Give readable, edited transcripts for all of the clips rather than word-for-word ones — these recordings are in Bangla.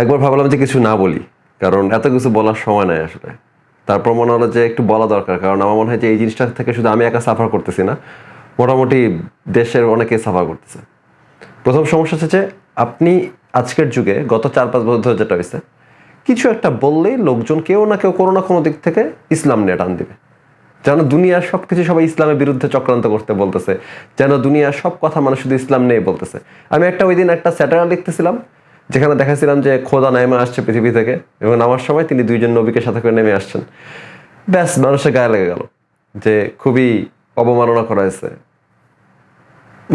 একবার ভাবলাম যে কিছু না বলি, কারণ এত কিছু বলার সময় নাই আসলে। তারপর মনে হলো যে একটু বলা দরকার, কারণ আমার মনে হয় যে এই জিনিসটা থেকে শুধু আমি একা সাফার করতেছি না, মোটামুটি দেশের অনেকে সাফার করতেছে। প্রথম সমস্যা হচ্ছে যে আপনি আজকের যুগে গত 4-5 বছর ধরে যেটা হয়েছে, কিছু একটা বললেই লোকজন কেউ না কেউ কোনো না কোনো দিক থেকে ইসলাম নিয়ে টান দিবে, যেন দুনিয়ার সব কিছু সবাই ইসলামের বিরুদ্ধে চক্রান্ত করতে বলতেছে, যেন দুনিয়ার সব কথা মানুষ শুধু ইসলাম নিয়ে বলতেছে। আমি ওই দিন একটা স্যাটার লিখতেছিলাম, যেখানে দেখাছিলাম যে খোদা নেমে আসছে পৃথিবী থেকে, এবং নামার সময় তিনি 2জন নবীকে সাথে করে নেমে আসছেন। ব্যাস, মানুষের গায়ে লেগে গেল যে খুবই অবমাননা করা হয়েছে।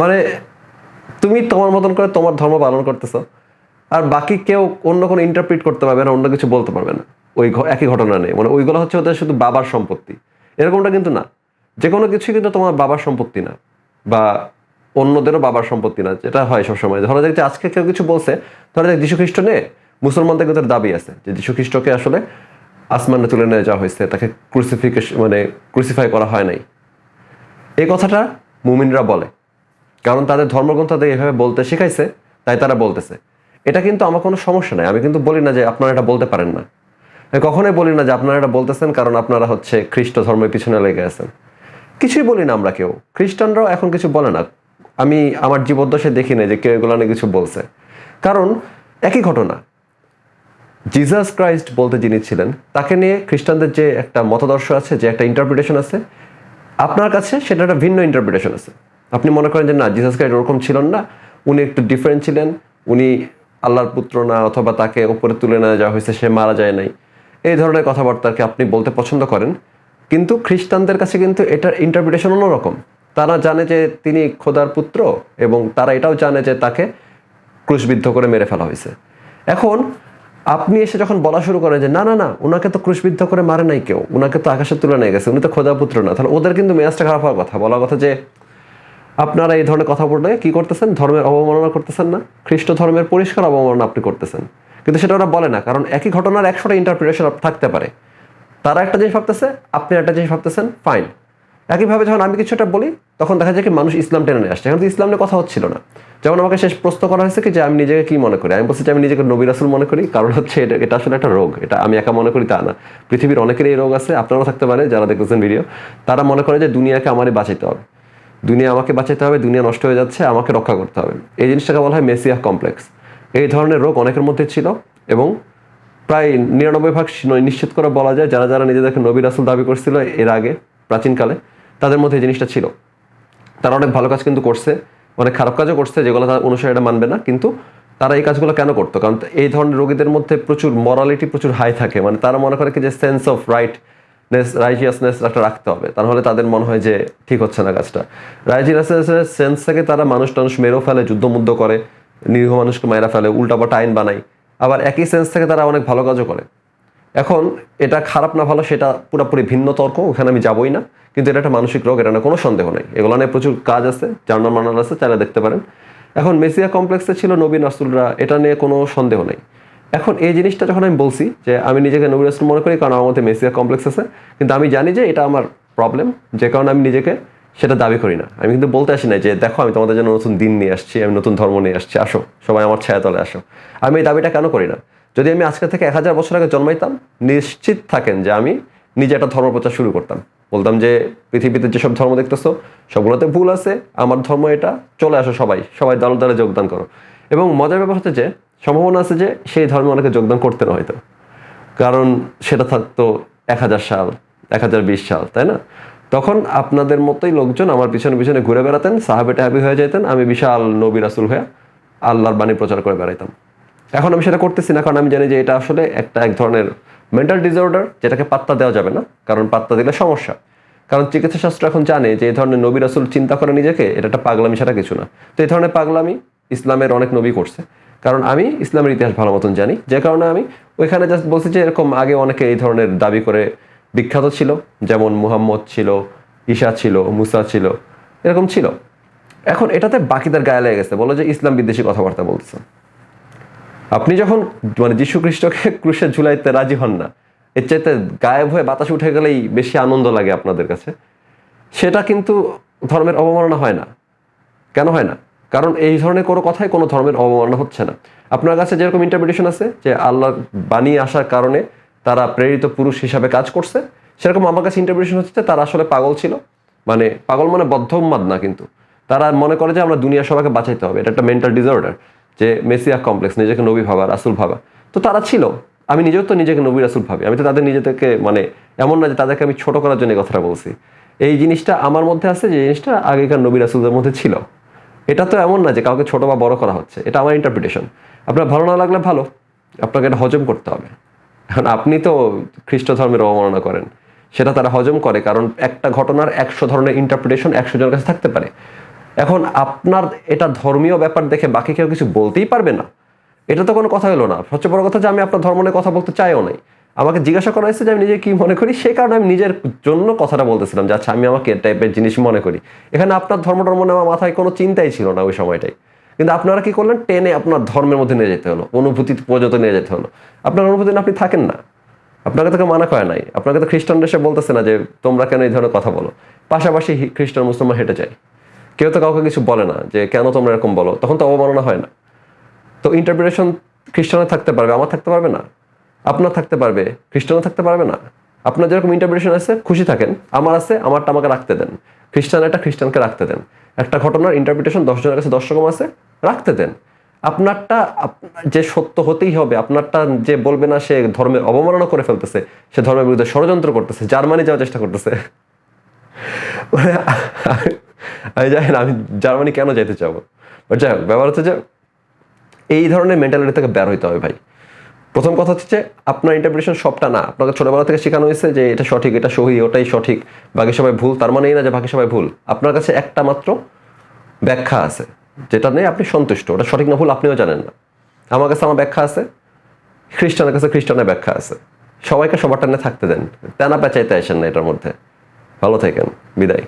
মানে তুমি তোমার মতন করে তোমার ধর্ম পালন করতেছ, আর বাকি কেউ অন্য কোনো ইন্টারপ্রিট করতে পারবে না, অন্য কিছু বলতে পারবে না ওই একই ঘটনা নেই। মানে ওইগুলো হচ্ছে ওদের শুধু বাবার সম্পত্তি, এরকমটা কিন্তু না। যে কোনো কিছুই কিন্তু তোমার বাবার সম্পত্তি না, বা অন্যদেরও বাবার সম্পত্তি না, যেটা হয় সবসময়। ধরো যাক যে আজকে কেউ কিছু বলছে, ধরো যাক যীশু খ্রিস্ট নিয়ে মুসলমানদের কিন্তু দাবি আছে যে যীশু খ্রিস্টকে আসলে আসমানে তুলে নিয়ে যাওয়া হয়েছে, তাকে ক্রুসিফাই করা হয় নাই। এই কথাটা মুমিনরা বলে, কারণ তাদের ধর্মগ্রন্থ তাদের এভাবে বলতে শেখাইছে, তাই তারা বলতেছে। এটা কিন্তু আমার কোনো সমস্যা নাই, আমি কিন্তু বলি না যে আপনারা এটা বলতে পারেন না। আমি কখনোই বলি না যে আপনারা এটা বলতেছেন কারণ আপনারা হচ্ছে খ্রিস্ট ধর্মের পিছনে লেগে আছেন। কিছুই বলি না আমরা কেউ, খ্রিস্টানরাও এখন কিছু বলে না। আমি আমার জীবদ্দশায় দেখি না যে কেউ এগুলো নিয়ে কিছু বলছে, কারণ একই ঘটনা। জিসাস ক্রাইস্ট বলতে যিনি ছিলেন, তাকে নিয়ে খ্রিস্টানদের যে একটা মতাদর্শ আছে, যে একটা ইন্টারপ্রিটেশন আছে, আপনার কাছে সেটা একটা ভিন্ন ইন্টারপ্রিটেশন আছে। আপনি মনে করেন যে না, জিসাস ক্রাইস্ট ওরকম ছিলেন না, উনি একটু ডিফারেন্ট ছিলেন, উনি আল্লাহর পুত্র না, অথবা তাকে উপরে তুলে নেওয়া যাওয়া হয়েছে, সে মারা যায় নাই। এই ধরনের কথাবার্তাকে আপনি বলতে পছন্দ করেন, কিন্তু খ্রিস্টানদের কাছে কিন্তু এটার ইন্টারপ্রিটেশন অন্যরকম। তারা জানে যে তিনি খোদার পুত্র, এবং তারা এটাও জানে যে তাকে ক্রুশবিদ্ধ করে মেরে ফেলা হয়েছে। এখন আপনি এসে যখন বলা শুরু করেন যে না না না, ওনাকে তো ক্রুশবিদ্ধ করে মারে নাই কেউ, ওনাকে তো আকাশে তুলে নিয়ে গেছে, উনি তো খোদার পুত্র না, তাহলে ওদের কিন্তু মেজাজটা খারাপ হওয়ার কথা। বলা কথা যে আপনারা এই ধরনের কথা বলে কি করতেছেন, ধর্মের অবমাননা করতেছেন না, খ্রিস্ট ধর্মের পরিষ্কার অবমাননা আপনি করতেছেন। কিন্তু সেটা ওরা বলে না, কারণ একই ঘটনার 100টা ইন্টারপ্রিটেশন থাকতে পারে। তারা একটা জিনিস ভাবতেছে, আপনি একটা জিনিস ভাবতেছেন, ফাইন। একইভাবে যখন আমি কিছু একটা বলি, তখন দেখা যায় কি মানুষ ইসলাম টেনে নিয়ে আসছে। এখন তো ইসলাম নিয়ে কথা হচ্ছিল না। যেমন আমাকে শেষ প্রশ্ন করা হয়েছে কি যে আমি নিজেকে কি মনে করি, আমি বলছি যে আমি নিজেকে নবী রাসূল মনে করি। কারণ হচ্ছে এটা আসলে একটা রোগ, এটা আমি একা মনে করি তা না, পৃথিবীর অনেকেরই এই রোগ আছে, আপনারাও থাকতে পারে যারা দেখতেছেন ভিডিও। তারা মনে করে যে দুনিয়াকে আমারই বাঁচাইতে হবে, দুনিয়া আমাকে বাঁচাইতে হবে, দুনিয়া নষ্ট হয়ে যাচ্ছে, আমাকে রক্ষা করতে হবে। এই জিনিসটাকে বলা হয় মেসিয়াহ কমপ্লেক্স। এই ধরনের রোগ অনেকের মধ্যে ছিল, এবং প্রায় 99% নিশ্চিত করে বলা যায় যারা যারা নিজেদেরকে নবী রাসূল দাবি করছিল এর আগে প্রাচীনকালে, তাদের মধ্যে এই জিনিসটা ছিল। তারা অনেক ভালো কাজ কিন্তু করছে, অনেক খারাপ কাজও করছে, যেগুলো তারা অনুসারীরা মানবে না। কিন্তু তারা এই কাজগুলো কেন করতো? কারণ এই ধরনের রোগীদের মধ্যে প্রচুর মরালিটি প্রচুর হাই থাকে। মানে তারা মনে করে কি যে সেন্স অফ রাইজিয়াসনেস একটা রাখতে হবে, তাহলে তাদের মনে হয় যে ঠিক হচ্ছে না কাজটা। রাইজিয়াসনেসের সেন্স থেকে তারা মানুষ মেরেও ফেলে, যুদ্ধ করে, নিরীহ মানুষকে মায়েরা ফেলে, উল্টাপাল্টা আইন বানায়। আবার একই সেন্স থেকে তারা অনেক ভালো কাজও করে। এখন এটা খারাপ না ভালো সেটা পুরোপুরি ভিন্ন তর্ক, ওখানে আমি যাবই না। কিন্তু এটা একটা মানসিক রোগ, এটা না কোনো সন্দেহ নেই। এগুলো নিয়ে প্রচুর কাজ আছে, জার্নাল মার্নাল আছে, চাইলে দেখতে পারেন। এখন মেসিয়া কমপ্লেক্সে ছিল নবী রাসূলরা, এটা নিয়ে কোনো সন্দেহ নেই। এখন এই জিনিসটা যখন আমি বলছি যে আমি নিজেকে নবী রাসূল মনে করি কারণ আমার মধ্যে মেসিয়া কমপ্লেক্স আছে, কিন্তু আমি জানি যে এটা আমার প্রবলেম, যে কারণে আমি নিজেকে সেটা দাবি করি না। আমি কিন্তু বলতে আসি না যে দেখো আমি তোমাদের জন্য নতুন দিন নিয়ে আসছি, আমি নতুন ধর্ম নিয়ে আসছি, আসো সবাই আমার ছায়াতলে আসো। আমি এই দাবিটা কেন করি না? যদি আমি আজকে থেকে 1000 বছর আগে জন্মাইতাম, নিশ্চিত থাকেন যে আমি নিজে একটা ধর্ম প্রচার শুরু করতাম। বলতাম যে পৃথিবীতে যেসব ধর্ম দেখতেছো সবগুলোতে ভুল আছে, আমার ধর্ম এটা, চলে আসো সবাই সবাই দলে দলে যোগদান করো। এবং মজার ব্যাপার হচ্ছে যে সম্ভাবনা আছে যে সেই ধর্মে অনেকে যোগদান করতে না হয়তো, কারণ সেটা থাকতো 1000 সাল, 1020 সাল, তাই না? তখন আপনাদের মতোই লোকজন আমার পিছনে পিছনে ঘুরে বেড়াতেন, সাহাবে টাহাবি হয়ে যেতেন, আমি বিশাল নবী রাসূল হয়ে আল্লাহর বাণী প্রচার করে বেড়াইতাম। এখন আমি সেটা করতেছি না, কারণ আমি জানি যে এটা আসলে এক ধরনের মেন্টাল ডিসঅর্ডার, যেটাকে পাত্তা দেওয়া যাবে না, কারণ পাত্তা দিলে সমস্যা। কারণ চিকিৎসা শাস্ত্র এখন জানে যে এই ধরনের নবী রাসূল চিন্তা করে নিজেকে, এটা একটা পাগলামি ছাড়া কিছু না। তো এই ধরনের পাগলামি ইসলামের অনেক নবী করছে, কারণ আমি ইসলামের ইতিহাস ভালো মতন জানি, যে কারণে আমি ওইখানে জাস্ট বলছি যে এরকম আগে অনেকে এই ধরনের দাবি করে বিখ্যাত ছিল, যেমন মুহাম্মদ ছিল, ঈসা ছিল, মুসা ছিল, এরকম ছিল। এখন এটাতে বাকিদের গায়ে লেগে গেছে, বলো যে ইসলাম বিদ্বেষী কথাবার্তা বলতেছে। আপনি যখন যীশু খ্রিস্টকে ক্রুশে ঝুলাইতে রাজি হন না, এর চাইতে গায়েব হয়ে বাতাস উঠে গেলেই বেশি আনন্দ লাগে আপনাদের কাছে, সেটা কিন্তু ধর্মের অবমাননা হয় না। কেন হয় না? কারণ এই ধরনের কোনো কথাই কোনো ধর্মের অবমাননা হচ্ছে না। আপনার কাছে যেরকম ইন্টারপ্রিটেশন আছে যে আল্লাহ বানিয়ে আসার কারণে তারা প্রেরিত পুরুষ হিসাবে কাজ করছে, সেরকম আমার কাছে ইন্টারপ্রিটেশন হচ্ছে যে তারা আসলে পাগল ছিল। মানে পাগল মানে বদ্ধ উন্মাদ না, কিন্তু তারা মনে করে যে আমরা দুনিয়ার সবাইকে বাঁচাইতে হবে, এটা একটা মেন্টাল ডিসঅর্ডার, যে মেসিয়া কমপ্লেক্স, নিজেকে নবী ভাবা, রাসুল ভাবা। তো তারা ছিল, আমি নিজেও তো নিজেকে নবী রাসুল ভাবি, আমি তো তাদের নিজেদেরকে মানে এমন না যে তাদেরকে আমি ছোট করার জন্য এই কথাটা বলছি। এই জিনিসটা আমার মধ্যে আছে, যে জিনিসটা আগেকার নবী রাসুলদের মধ্যে ছিল। এটা তো এমন না যে কাউকে ছোট বা বড় করা হচ্ছে, এটা আমার ইন্টারপ্রিটেশন। আপনার ভালো না লাগলে ভালো, আপনাকে এটা হজম করতে হবে। এখন আপনি তো খ্রিস্ট ধর্মের অবমাননা করেন, সেটা তারা হজম করে, কারণ একটা ঘটনার 100 ধরনের ইন্টারপ্রিটেশন 100 জনের কাছে থাকতে পারে। এখন আপনার এটা ধর্মীয় ব্যাপার দেখে বাকি কেউ কিছু বলতেই পারবে না, এটা তো কোনো কথা হলো না। সবচেয়ে বড় কথা যে আমি আপনার ধর্ম নিয়ে কথা বলতে চাইও নাই, আমাকে জিজ্ঞাসা করা হয়েছে যে আমি নিজে কি মনে করি, সেই কারণে আমি নিজের জন্য কথাটা বলতেছিলাম যে আচ্ছা আমি আমাকে এই টাইপের জিনিস মনে করি। এখানে আপনার ধর্ম নিয়ে আমার মাথায় কোনো চিন্তাই ছিল না ওই সময়টাই, কিন্তু আপনারা কি করলেন, টেনে আপনার ধর্মের মধ্যে নিয়ে যেতে হলো, অনুভূতি পর্যন্ত নিয়ে যেতে হলো। আপনার অনুভূতি আপনি থাকেন না, আপনাকে তোকে মানা করে নাই, আপনাকে তো খ্রিস্টান দেশে বলতেছে না যে তোমরা কেন এই ধরনের কথা বলো, পাশাপাশি খ্রিস্টান মুসলমান হেঁটে যায়, কেউ তো কাউকে কিছু বলে না যে কেন তোমরা এরকম বলো, তখন তো অবমাননা হয় না। তো ইন্টারপ্রিটেশন খ্রিস্টানের থাকতে পারবে, আমার থাকতে পারবে না, আপনার থাকতে পারবে, খ্রিস্টানও থাকতে পারবে না। আপনার যেরকম ইন্টারপ্রিটেশন আছে খুশি থাকেন, আমার আছে, আমারটা আমাকে রাখতে দেন, খ্রিস্টান একটা খ্রিস্টানকে রাখতে দেন, একটা ঘটনার ইন্টারপ্রিটেশন 10 জনের কাছে 10 রকম আছে, রাখতে দেন। আপনারটা যে সত্য হতেই হবে, আপনারটা যে বলবে না সে ধর্মের অবমাননা করে ফেলতেছে, সে ধর্মের বিরুদ্ধে ষড়যন্ত্র করতেছে, জার্মানি যাওয়ার চেষ্টা করতেছে। মানে আমি জানি না আমি জার্মানি কেন যেতে চাবো, বাট যাই হোক, ব্যাপার হচ্ছে যে এই ধরনের মেন্টালিটি থেকে বের হইতে হবে ভাই। প্রথম কথা হচ্ছে যে আপনার ইন্টারপ্রিটেশন সবটা না, আপনাকে ছোটবেলা থেকে শেখানো হয়েছে যে এটা সঠিক, এটা সহি, ওটাই সঠিক, বাকি সবাই ভুল, তার মানে এই না যে বাকি সবাই ভুল। আপনার কাছে একটা মাত্র ব্যাখ্যা আছে, যেটা নেই আপনি সন্তুষ্ট, ওটা সঠিক না ভুল আপনিও জানেন না। আমার কাছে আমার ব্যাখ্যা আছে, খ্রিস্টানের কাছে খ্রিস্টানের ব্যাখ্যা আছে, সবাইকে সবার টানে থাকতে দেন, তেনা পেঁচাইতে আসেন না এটার মধ্যে। ভালো থাকেন, বিদায়।